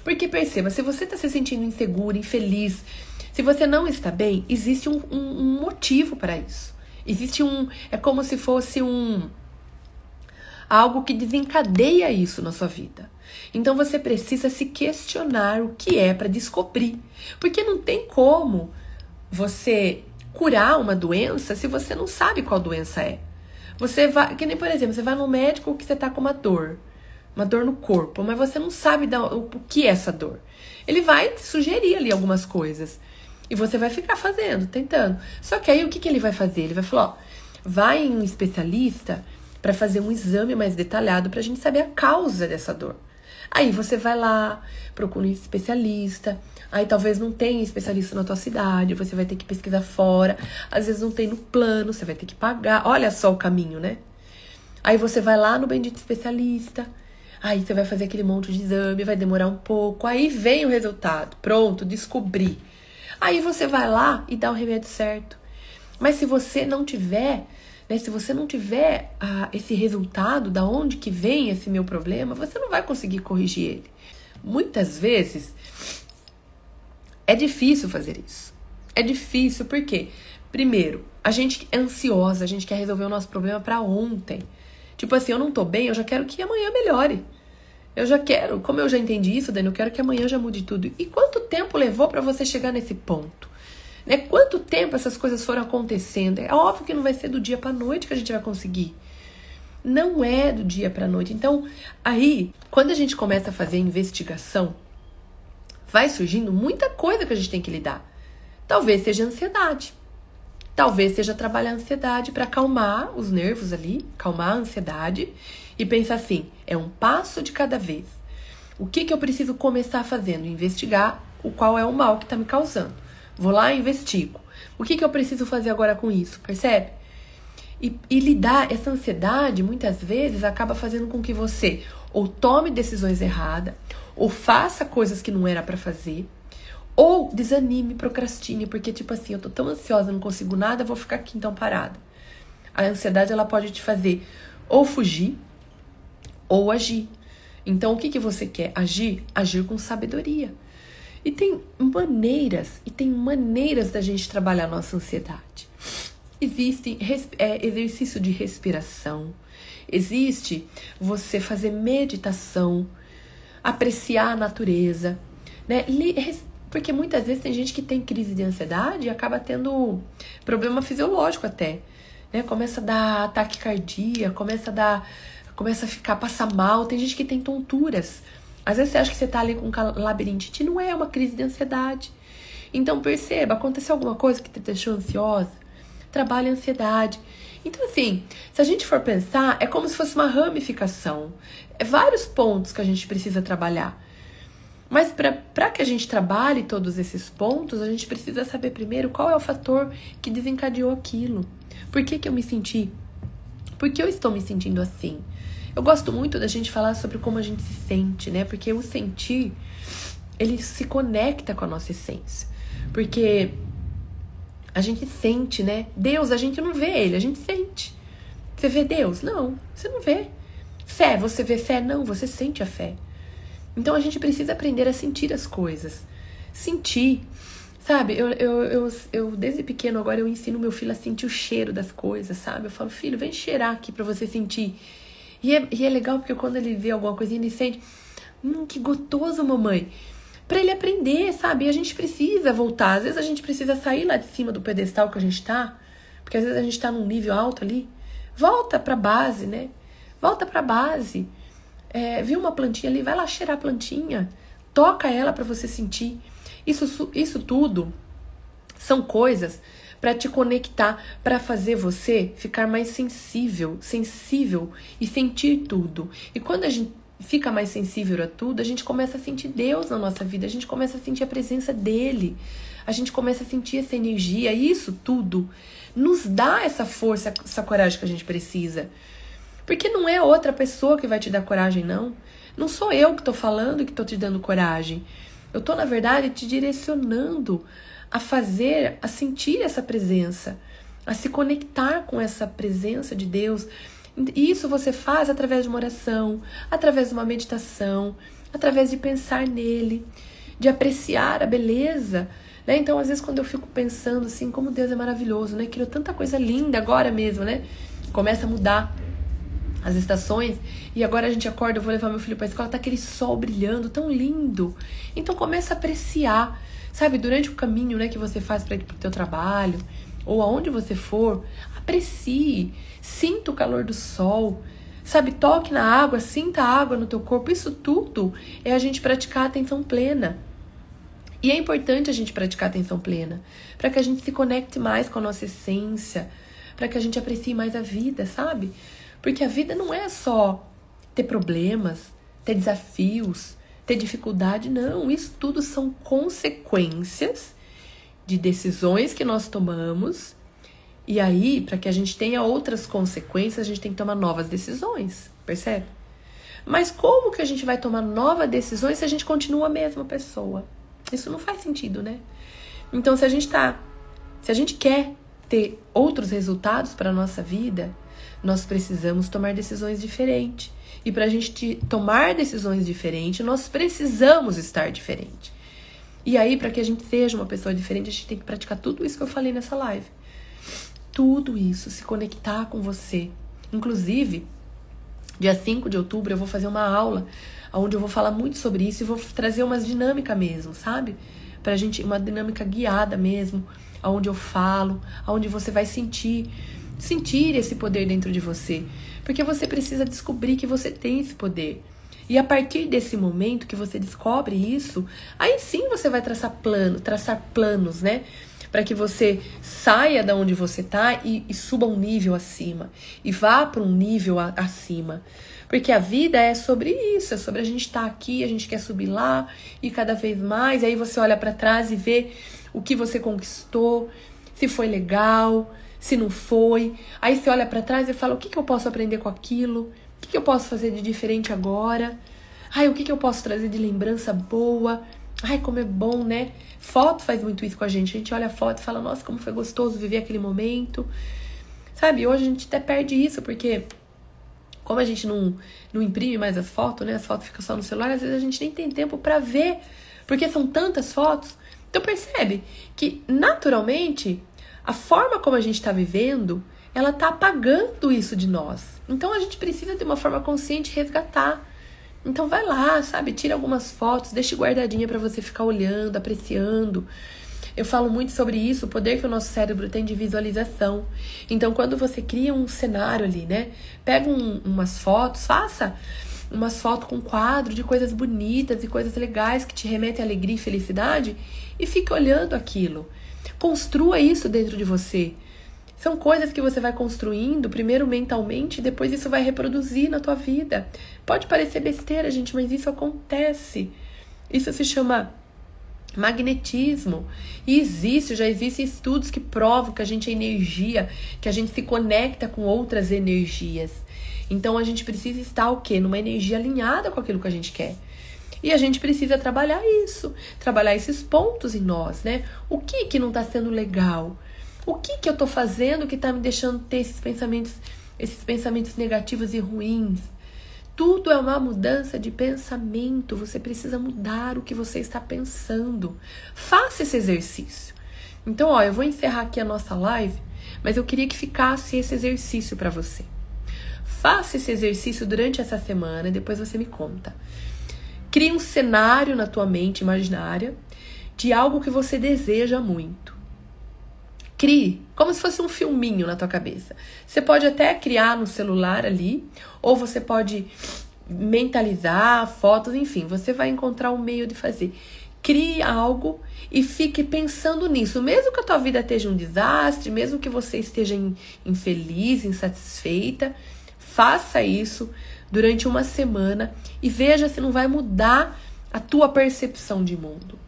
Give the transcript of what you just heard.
Porque perceba, se você está se sentindo inseguro, infeliz, se você não está bem, existe um motivo para isso. É como se fosse algo que desencadeia isso na sua vida. Então você precisa se questionar o que é para descobrir. Porque não tem como você curar uma doença se você não sabe qual doença é. Você vai, que nem por exemplo, você vai no médico que você tá com uma dor no corpo, mas você não sabe o que é essa dor. Ele vai te sugerir ali algumas coisas e você vai ficar fazendo, tentando. Só que aí o que ele vai fazer? Ele vai falar, ó, vai em um especialista para fazer um exame mais detalhado pra gente saber a causa dessa dor. Aí você vai lá, procura um especialista, aí talvez não tenha especialista na tua cidade, você vai ter que pesquisar fora, às vezes não tem no plano, você vai ter que pagar, olha só o caminho, né? Aí você vai lá no bendito especialista, aí você vai fazer aquele monte de exame, vai demorar um pouco, aí vem o resultado, pronto, descobri. Aí você vai lá e dá o remédio certo. Mas se você não tiver, né, esse resultado, da onde que vem esse meu problema, você não vai conseguir corrigir ele. Muitas vezes é difícil fazer isso. É difícil porque, primeiro, a gente é ansiosa, a gente quer resolver o nosso problema para ontem. Tipo assim, eu não tô bem, eu já quero que amanhã melhore. Eu já quero, como eu já entendi isso, Dani, eu quero que amanhã já mude tudo. E quanto tempo levou para você chegar nesse ponto? Né? Quanto tempo essas coisas foram acontecendo? É óbvio que não vai ser do dia pra noite que a gente vai conseguir. Não é do dia pra noite. Então, aí, quando a gente começa a fazer a investigação, vai surgindo muita coisa que a gente tem que lidar. Talvez seja ansiedade. Talvez seja trabalhar a ansiedade para acalmar os nervos ali, acalmar a ansiedade e pensar assim, é um passo de cada vez. O que eu preciso começar fazendo? Investigar qual é o mal que está me causando. Vou lá e investigo. O que eu preciso fazer agora com isso? Percebe? E lidar, essa ansiedade, muitas vezes, acaba fazendo com que você ou tome decisões erradas, ou faça coisas que não era para fazer, ou desanime, procrastine, porque tipo assim, eu tô tão ansiosa, não consigo nada, vou ficar aqui então parada. A ansiedade, ela pode te fazer ou fugir, ou agir. Então, o que você quer? Agir? Agir com sabedoria. E tem maneiras da gente trabalhar a nossa ansiedade. Existe exercício de respiração, existe você fazer meditação, apreciar a natureza, né? Porque muitas vezes tem gente que tem crise de ansiedade e acaba tendo problema fisiológico até, né? Começa a dar ataque cardíaco, começa a passar mal, tem gente que tem tonturas. Às vezes você acha que você tá ali com labirintite, não é uma crise de ansiedade. Então perceba, aconteceu alguma coisa que te deixou ansiosa? Trabalhe a ansiedade. Então assim, se a gente for pensar, é como se fosse uma ramificação. É vários pontos que a gente precisa trabalhar. Mas para que a gente trabalhe todos esses pontos, a gente precisa saber primeiro qual é o fator que desencadeou aquilo. Por que eu me senti? Por que eu estou me sentindo assim? Eu gosto muito da gente falar sobre como a gente se sente, né? Porque o sentir, ele se conecta com a nossa essência. Porque a gente sente, né? Deus, a gente não vê ele, a gente sente. Você vê Deus? Não, você não vê. Fé, você vê fé? Não, você sente a fé. Então a gente precisa aprender a sentir as coisas. Sentir. Sabe, eu desde pequeno agora eu ensino meu filho a sentir o cheiro das coisas, sabe? Eu falo, filho, vem cheirar aqui pra você sentir. E é legal porque quando ele vê alguma coisinha, ele sente, que gostoso, mamãe. Pra ele aprender, sabe? E a gente precisa voltar. Às vezes a gente precisa sair lá de cima do pedestal que a gente tá, porque às vezes a gente tá num nível alto ali. Volta pra base, né? Volta pra base. Viu uma plantinha ali, vai lá cheirar a plantinha. Toca ela pra você sentir. Isso tudo são coisas para te conectar, para fazer você ficar mais sensível e sentir tudo. E quando a gente fica mais sensível a tudo, a gente começa a sentir Deus na nossa vida, a gente começa a sentir a presença dele, a gente começa a sentir essa energia, e isso tudo nos dá essa força, essa coragem que a gente precisa. Porque não é outra pessoa que vai te dar coragem, não. Não sou eu que tô falando e que tô te dando coragem. Eu tô, na verdade, te direcionando a sentir essa presença, a se conectar com essa presença de Deus. E isso você faz através de uma oração, através de uma meditação, através de pensar nele, de apreciar a beleza, né? Então, às vezes, quando eu fico pensando assim, como Deus é maravilhoso, né? Criou tanta coisa linda agora mesmo, né? Começa a mudar as estações, e agora a gente acorda, eu vou levar meu filho pra escola, tá aquele sol brilhando, tão lindo. Então começa a apreciar, sabe, durante o caminho, né, que você faz para ir pro teu trabalho, ou aonde você for, aprecie, sinta o calor do sol, sabe, toque na água, sinta a água no teu corpo. Isso tudo é a gente praticar a atenção plena. E é importante a gente praticar a atenção plena, para que a gente se conecte mais com a nossa essência, para que a gente aprecie mais a vida, sabe? Porque a vida não é só ter problemas, ter desafios, ter dificuldade, não. Isso tudo são consequências de decisões que nós tomamos. E aí, para que a gente tenha outras consequências, a gente tem que tomar novas decisões, percebe? Mas como que a gente vai tomar novas decisões se a gente continua a mesma pessoa? Isso não faz sentido, né? Então, se a gente quer ter outros resultados para a nossa vida, nós precisamos tomar decisões diferentes. E para a gente tomar decisões diferentes, nós precisamos estar diferente. E aí, para que a gente seja uma pessoa diferente, a gente tem que praticar tudo isso que eu falei nessa live. Tudo isso, se conectar com você. Inclusive, dia 5 de outubro, eu vou fazer uma aula onde eu vou falar muito sobre isso e vou trazer umas dinâmicas mesmo, sabe? Pra gente, uma dinâmica guiada mesmo, onde eu falo, onde você vai sentir esse poder dentro de você. Porque você precisa descobrir que você tem esse poder. E a partir desse momento que você descobre isso, aí sim você vai traçar planos, né? Para que você saia da onde você tá e suba um nível acima. E vá para um nível acima. Porque a vida é sobre isso, é sobre a gente estar aqui, a gente quer subir lá e cada vez mais. E aí você olha para trás e vê o que você conquistou, se foi legal, se não foi. Aí você olha pra trás e fala, o que eu posso aprender com aquilo? O que eu posso fazer de diferente agora? Ai, o que eu posso trazer de lembrança boa? Ai, como é bom, né? Foto faz muito isso com a gente. A gente olha a foto e fala, nossa, como foi gostoso viver aquele momento. Sabe, hoje a gente até perde isso, porque como a gente não imprime mais as fotos, né? As fotos ficam só no celular, às vezes a gente nem tem tempo pra ver, porque são tantas fotos. Então percebe que, naturalmente, a forma como a gente está vivendo, ela está apagando isso de nós. Então a gente precisa de uma forma consciente resgatar. Então vai lá, sabe? Tira algumas fotos, deixe guardadinha para você ficar olhando, apreciando. Eu falo muito sobre isso, o poder que o nosso cérebro tem de visualização. Então quando você cria um cenário ali, né? Pega umas fotos, faça umas fotos com quadro de coisas bonitas e coisas legais que te remetem à alegria e felicidade e fica olhando aquilo. Construa isso dentro de você. São coisas que você vai construindo, primeiro mentalmente, e depois isso vai reproduzir na tua vida. Pode parecer besteira, gente, mas isso acontece. Isso se chama magnetismo. E já existem estudos que provam que a gente é energia, que a gente se conecta com outras energias. Então a gente precisa estar o quê? Numa energia alinhada com aquilo que a gente quer. E a gente precisa trabalhar isso, trabalhar esses pontos em nós, né? O que não tá sendo legal? O que eu tô fazendo que tá me deixando ter esses pensamentos negativos e ruins? Tudo é uma mudança de pensamento. Você precisa mudar o que você está pensando. Faça esse exercício. Então, ó, eu vou encerrar aqui a nossa live, mas eu queria que ficasse esse exercício para você. Faça esse exercício durante essa semana e depois você me conta. Crie um cenário na tua mente imaginária de algo que você deseja muito. Crie, como se fosse um filminho na tua cabeça. Você pode até criar no celular ali, ou você pode mentalizar fotos, enfim, você vai encontrar um meio de fazer. Crie algo e fique pensando nisso. Mesmo que a tua vida esteja um desastre, mesmo que você esteja infeliz, insatisfeita, faça isso durante uma semana e veja se não vai mudar a tua percepção de mundo.